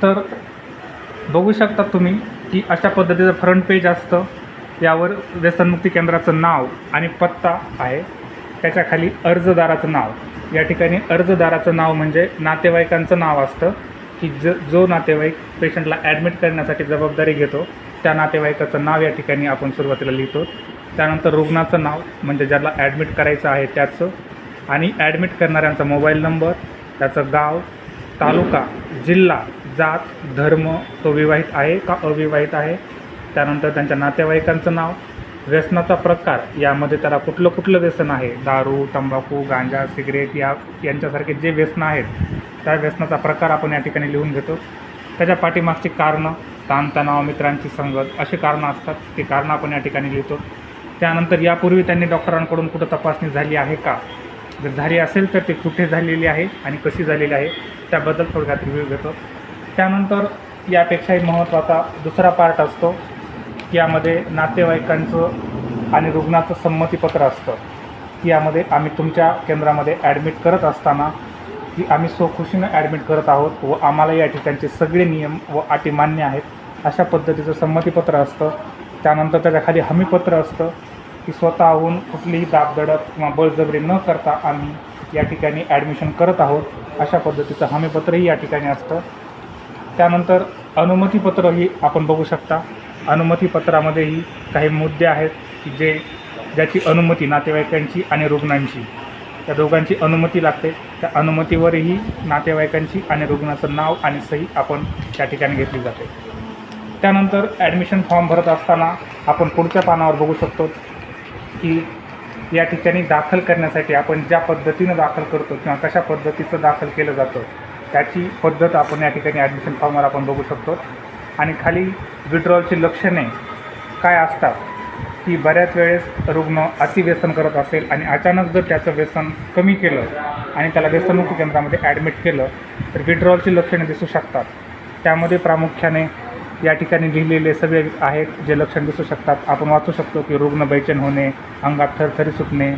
तर बघू शकता तुम्ही की अशा पद्धतीचं फ्रंट पेज असतं. यावर व्यसनमुक्ती केंद्राचं नाव आणि पत्ता आहे. त्याच्याखाली अर्जदाराचं नाव. या ठिकाणी अर्जदाराचं नाव म्हणजे नातेवाईकांचं नाव असतं की जो नातेवाईक पेशंटला ॲडमिट करण्यासाठी जबाबदारी घेतो त्या नातेवाईकाचं नाव या ठिकाणी आपण सुरुवातीला लिहितो. त्यानंतर रुग्णाचं नाव म्हणजे ज्याला ॲडमिट करायचं आहे त्याचं, आणि ॲडमिट करणाऱ्यांचा मोबाईल नंबर, त्याचं गाव, तालुका, जिल्हा, जात, धर्म, तो विवाहित आहे का अविवाहित आहे, त्यानंतर त्यांच्या नातेवाईकांचं नाव, व्यसनाचा प्रकार, यामध्ये त्याला कुठलं व्यसन आहे, दारू, तंबाखू, गांजा, सिगरेट यांच्यासारखे जे व्यसनं आहेत त्या व्यसनाचा प्रकार आपण या ठिकाणी लिहून घेतो. त्याच्या पाठीमागची कारणं, ताणतणाव, मित्रांची संगत, अशी कारणं असतात. ती कारणं आपण या ठिकाणी लिहितो. त्यानंतर यापूर्वी त्यांनी डॉक्टरांकडून कुठं तपासणी झाली आहे का, जर झाली असेल तर ते कुठे झालेली आहे आणि कशी झालेली आहे त्याबद्दल थोडक्यात रिव्ह्यू घेतो. त्यानंतर यापेक्षाही महत्त्वाचा दुसरा पार्ट असतो. यामध्ये नातेवाईकांचं आणि रुग्णाचं संमतीपत्र असतं. यामध्ये आम्ही तुमच्या केंद्रामध्ये ॲडमिट करत असताना की आम्ही स्वखुशीनं ॲडमिट करत आहोत व आम्हाला या ठिकाणचे सगळे नियम व अटी मान्य आहेत, अशा पद्धतीचं संमतीपत्र असतं. त्यानंतर त्याच्याखाली हमीपत्र असतं की स्वतःहून कुठलीही दाबदडप किंवा बळजबरी न करता आम्ही या ठिकाणी ॲडमिशन करत आहोत, अशा पद्धतीचं हमीपत्रही या ठिकाणी असतं. त्यानंतर अनुमतीपत्रही आपण बघू शकता. अनुमतीपत्रामध्येही काही मुद्दे आहेत की ज्याची अनुमती नातेवाईकांची आणि रुग्णांची, त्या दोघांची अनुमती लागते. त्या अनुमतीवरही नातेवाईकांची आणि रुग्णाचं नाव आणि सही आपण त्या ठिकाणी घेतली जाते. त्यानंतर ॲडमिशन फॉर्म भरत असताना आपण पुढच्या पानावर बघू शकतो की या ठिकाणी दाखल करण्यासाठी आपण ज्या पद्धतीनं दाखल करतो किंवा कशा पद्धतीचं दाखल केलं जातं त्याची पद्धत आपण या ठिकाणी ॲडमिशन फॉर्मवर आपण बघू शकतो. आणि खाली विड्रॉलची लक्षणे काय असतात की बऱ्याच वेळेस रुग्ण अतिव्यसन करत असेल आणि अचानक जर त्याचं व्यसन कमी केलं आणि त्याला व्यसनमुक्ती केंद्रामध्ये ॲडमिट केलं तर विड्रॉलची लक्षणे दिसू शकतात. त्यामध्ये प्रामुख्याने या ठिकाणी लिहिलेले सगळे आहेत जे लक्षण दिसू शकतात. आपण वाचू शकतो की रुग्ण बेचैन होणे, अंगात थरथरी सुटणे,